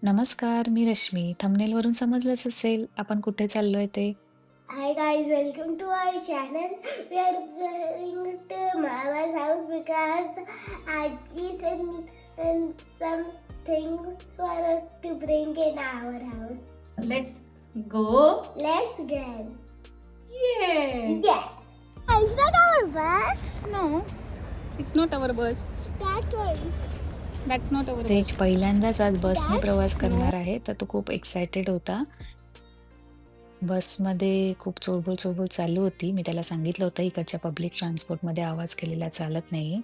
नमस्कार, मी रश्मी. थंबनेलवरून समजलंच असेल आपण कुठे चाललोय ते. Hi guys, welcome to our channel. We are going to Mama's house because Aji and some things for us to bring in our house. Let's go. Let's go. Yay! Yeah. Is that our bus? No, it's not our bus. That one. That's not our तेज bus. पहिल्यांदाच आज बसने That's प्रवास no. करणार आहे, तर तो खूप एक्सायटेड होता. बसमध्ये खूप चुळबुळ-चुळबुळ चालू होती. मी त्याला सांगितलं होतं, इकडच्या पब्लिक ट्रान्सपोर्टमध्ये आवाज केलेला चालत नाही.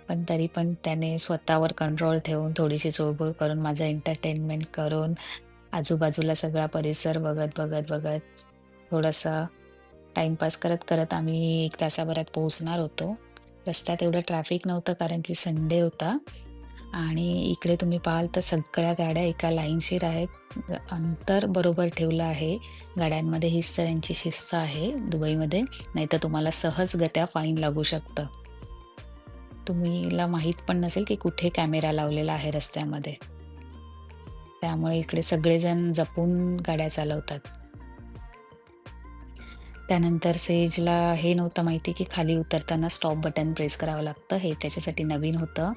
पण तरी पण त्याने स्वतःवर कंट्रोल ठेवून थोडीशी चुळबुळ करून, माझं एंटरटेनमेंट करून, आजूबाजूला सगळा परिसर बघत थोडासा टाईमपास करत आम्ही 1 तासाभरात पोहोचणार होतो. रस्त्यात एवढं ट्रॅफिक नव्हतं कारण की संडे होता आणि इकडे तुम्ही पाहाल तर सगळ्या गाड्या एका लाईनशीर आहेत. अंतर बरोबर ठेवलं आहे. गाड्यांमध्ये हीच तर यांची शिस्त आहे दुबईमध्ये. नाहीतर तुम्हाला सहजगत्या फाईन लागू शकतं. तुम्हाला माहीत पण नसेल की कुठे कॅमेरा लावलेला आहे रस्त्यामध्ये. त्यामुळे इकडे सगळेजण जपून गाड्या चालवतात. त्यानंतर सेजला हे नव्हतं माहिती की खाली उतरताना स्टॉप बटन प्रेस करावं लागतं. हे त्याच्यासाठी नवीन होतं.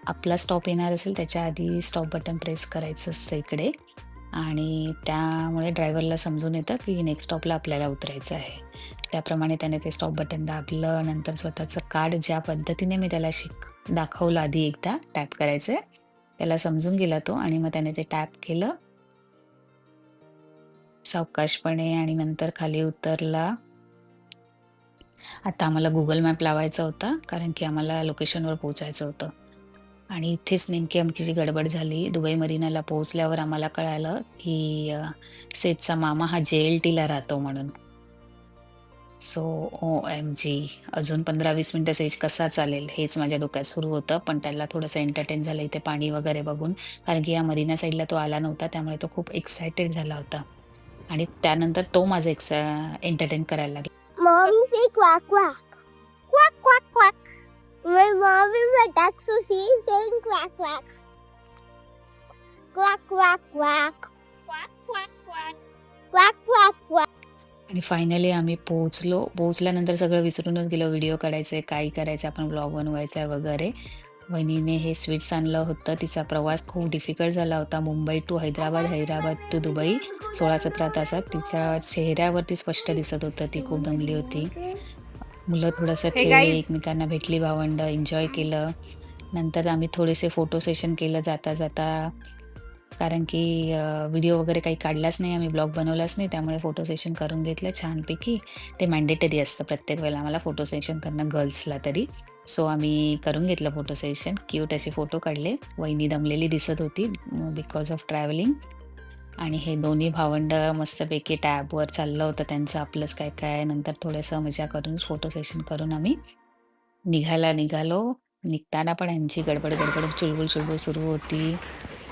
आपला स्टॉप येणार असेल त्याच्या आधी स्टॉप बटन प्रेस करायचं असतं इकडे आणि त्यामुळे ड्रायव्हरला समजून येतं की नेक्स्ट स्टॉपला आपल्याला उतरायचं आहे. त्याप्रमाणे त्याने ते स्टॉप बटन दाबलं. नंतर स्वतःचं कार्ड ज्या पद्धतीने मी त्याला दाखवलं आधी एकदा टॅप करायचं त्याला समजून गेला तो आणि मग त्याने ते टॅप केलं. सावकाशपणे आणि नंतर खाली उतरला. आता आम्हाला Google मॅप लावायचा होता, कारण की आम्हाला लोकेशनवर पोहोचायचं होतं. आणि इथेच नेमकी आमची जी गडबड झाली. दुबई मरीनाला पोहोचल्यावर आम्हाला कळालं, की सेठचा मामा हा JLTला राहतो म्हणून. So OMG! अजून 15-20 मिनिटं सेज कसा चालेल हेच माझ्या डोक्यात सुरू होतं. पण त्याला थोडंसं एंटरटेन झालं इथे पाणी वगैरे बघून. कारण की या मरीना साईडला तो आला नव्हता. त्यामुळे तो खूप एक्सायटेड झाला होता. आणि त्यानंतर तो माझं एंटरटेन करायला लागला. Mommy say quack quack. Quack quack quack. My mom is a duck, so she is saying quack quack. Quack quack quack. Quack, quack, quack. Quack quack quack. आणि फायनली आम्ही पोहोचलो. पोहोचल्यानंतर सगळं विसरूनच गेलो. व्हिडिओ काढायचे, काय करायचं, आपण व्लॉग बनवायचा वगैरे. वहिनीने हे स्वीट्स आणलं होतं. तिचा प्रवास खूप डिफिकल्ट झाला होता. Mumbai to Hyderabad, Hyderabad to Dubai 16-17 तासात. तिच्या चेहऱ्यावरती स्पष्ट दिसत होतं, ती खूप दमली होती. मुलं थोडंसं Hey खेळले, guys. एकमेकांना भेटली भावंडं, एन्जॉय केलं. नंतर आम्ही थोडेसे फोटो सेशन केलं जाता-जाता. कारण की व्हिडिओ वगैरे काही काढलाच नाही आम्ही, ब्लॉग बनवलाच नाही. त्यामुळे फोटो सेशन करून घेतलं छानपैकी. ते मॅन्डेटरी असतं प्रत्येक वेळेला आम्हाला फोटो सेशन करणं गर्ल्सला तरी. सो आम्ही करून घेतलं फोटो सेशन. क्यूट असे फोटो काढले. वहिनी दमलेली दिसत होती बिकॉज ऑफ ट्रॅव्हलिंग. आणि हे दोन्ही भावंडं मस्तपैकी टॅबवर चाललं होतं त्यांचं आपलंच काय-काय. नंतर थोडंसं मजा करून फोटो सेशन करून आम्ही निघालो. निघताना पण यांची गडबड, चुळबुळ सुरू होती.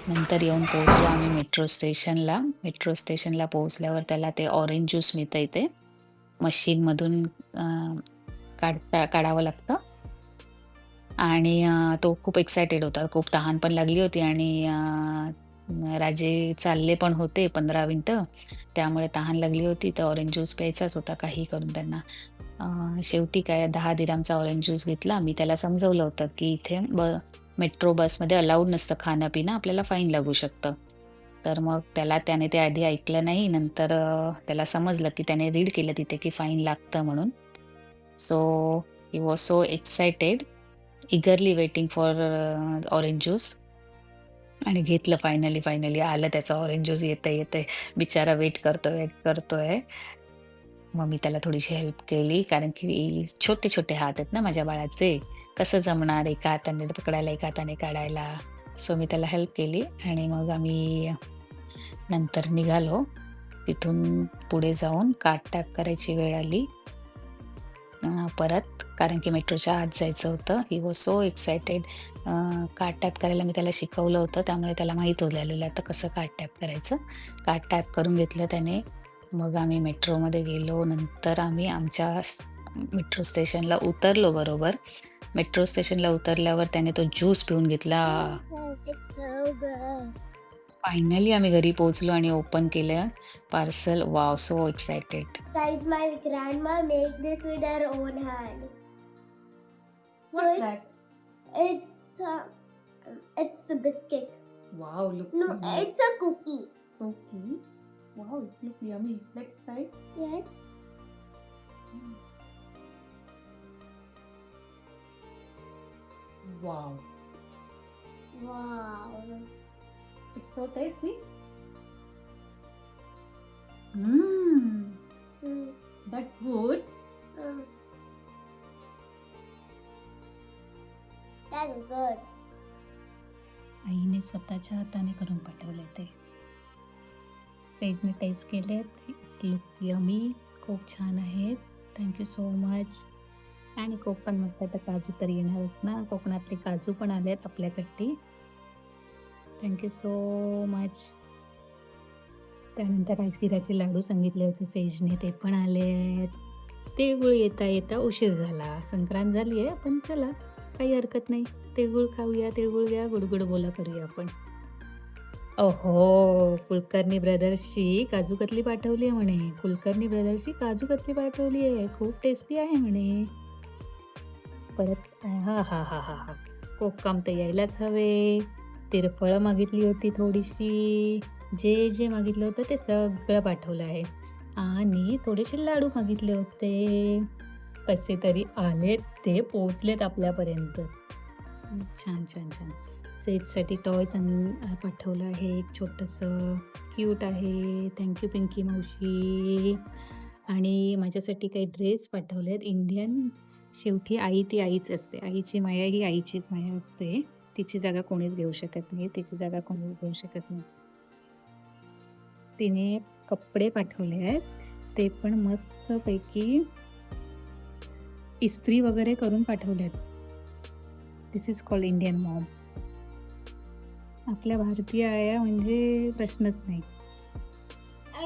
नंतर येऊन पोहोचलो आम्ही मेट्रो स्टेशनला. मेट्रो स्टेशनला पोहोचल्यावर त्याला ते ऑरेंज ज्यूस मिळतं इथे. मशीनमधून काढावं लागतं. आणि तो खूप एक्सायटेड होता. खूप तहान पण लागली होती आणि राजे चालले पण होते 15 मिनिटं. त्यामुळे तहान लागली होती, तर ऑरेंज ज्यूस प्यायचाच होता काहीही करून त्यांना. शेवटी काय 10 दिरहमचा ऑरेंज ज्यूस घेतला. मी त्याला समजवलं होतं, की इथे मेट्रो बसमध्ये अलाउड नसतं खाणं-पिणं, आपल्याला फाईन लागू शकतं. तर मग त्याने ते आधी ऐकलं नाही. नंतर त्याला समजलं, की त्याने रीड केलं तिथे, की फाईन लागतं म्हणून. So he was so excited, eagerly waiting for orange juice. आणि घेतलं फायनली आलं त्याचं ऑरेंज ज्यूस येतंय. बिचारा वेट करतोय. मग मी त्याला थोडीशी हेल्प केली, कारण की छोटे-छोटे हात आहेत ना माझ्या बाळाचे. कसं जमणार एका हाताने पकडायला, एका हाताने काढायला. सो मी त्याला हेल्प केली आणि मग आम्ही नंतर निघालो. तिथून पुढे जाऊन कार्ड टॅप करायची वेळ आली. परत कारण की मेट्रोच्या आत जायचं होतं. He was so excited. Card tap करायला मी त्याला शिकवलं होतं, त्यामुळे त्याला माहीत झालेलं आता कसं कार्ड टॅप करायचं. कार्ड टॅप करून घेतलं त्याने. मग आम्ही मेट्रोमध्ये गेलो. नंतर आम्ही आमच्या मेट्रो स्टेशनला उतरलो बरोबर. मेट्रो स्टेशनला उतरल्यावर त्याने तो ज्यूस पिऊन घेतला. It's so good. फायनली आम्ही घरी पोहोचलो आणि ओपन केलं parcel. Wow! So excited. Guys, my grandma made this with her own hand. What's So that? it's a biscuit. Wow, look. No, it's a cookie. Okay. Wow, it looks yummy. Let's try. Yes. Wow. Wow. It's so tasty. Mmm. Mm. That's good. Mm. That's good. आईने स्वतःच्या हाताने करून पाठवले ते. पेजने taste केले. Look yummy. खूप छान आहेत. Thank you so much. आणि कोक पण म्हटलं तर काजू तर येणारच ना. कोकणातले काजू पण आलेत आपल्याकडे. Thank you so much. त्यानंतर राजगिराचे लाडू सांगितले होते सेजने, ते पण आले आहेत. तिळगुळ येता येता उशीर झाला. संक्रांत झाली आहे पण चला काही हरकत नाही. तिळगुळ खाऊया, तिळगुळ घ्या, गुडगुड बोला करूया आपण. ओहो, कुलकर्णी ब्रदर्सची काजू कतली पाठवली आहे म्हणे. कुलकर्णी ब्रदर्सची काजू कतली पाठवली आहे. खूप टेस्टी आहे म्हणे. परत हा हा हा हा हा कोकम तर यायलाच हवे. तिरफळं मागितली होती थोडीशी. जे मागितलं होतं ते सगळं पाठवलं आहे. आणि थोडेसे लाडू मागितले होते. कसे तरी आलेत, ते पोचलेत आपल्यापर्यंत. छान छान छान. सेटसाठी टॉयज पाठवलं आहे. एक छोटंसं क्यूट आहे. थँक्यू पिंकी मावशी. आणि माझ्यासाठी काही ड्रेस पाठवलेत इंडियन. शेवटी आई ती आईच असते. आईची माया ही आईचीच माया असते. तिची जागा कोणीच घेऊ शकत नाही. तिची जागा कोणीच घेऊ शकत नाही. तिने कपडे पाठवले आहेत. ते पण मस्तपैकी इस्त्री वगैरे करून पाठवले आहेत. दिस इज कॉल्ड इंडियन मॉम. आपल्या भारतीय आया म्हणजे प्रश्नच नाही.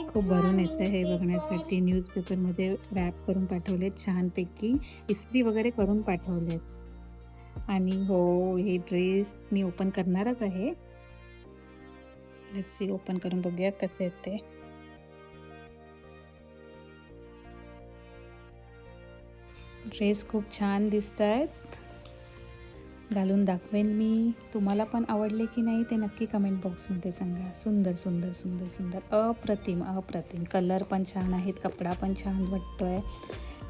खूप भरून येतं हे बघण्यासाठी. न्यूजपेपरमध्ये रॅप करून पाठवलेत छानपैकी. इस्त्री वगैरे करून पाठवलेत. आणि हो, हे ड्रेस मी ओपन करणारच आहे. लेट्स सी, ओपन करून बघूया कसे आहेत ते. ड्रेस खूप छान दिसत आहेत. घालून दाखवेन मी. तुम्हाला पण आवडले की नाही ते नक्की कमेंट बॉक्समध्ये सांगा. सुंदर सुंदर सुंदर सुंदर. अप्रतिम अप्रतिम. कलर पण छान आहेत. कपडा पण छान वाटतोय.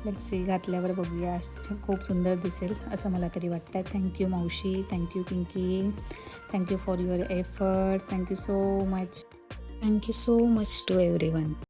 लेट्स सी, घातल्यावर बघूया. खूप सुंदर दिसेल असं मला तरी वाटतं. थँक्यू मावशी. Thank you Pinky. Thank you for your efforts. Thank you so much. Thank you so much to everyone.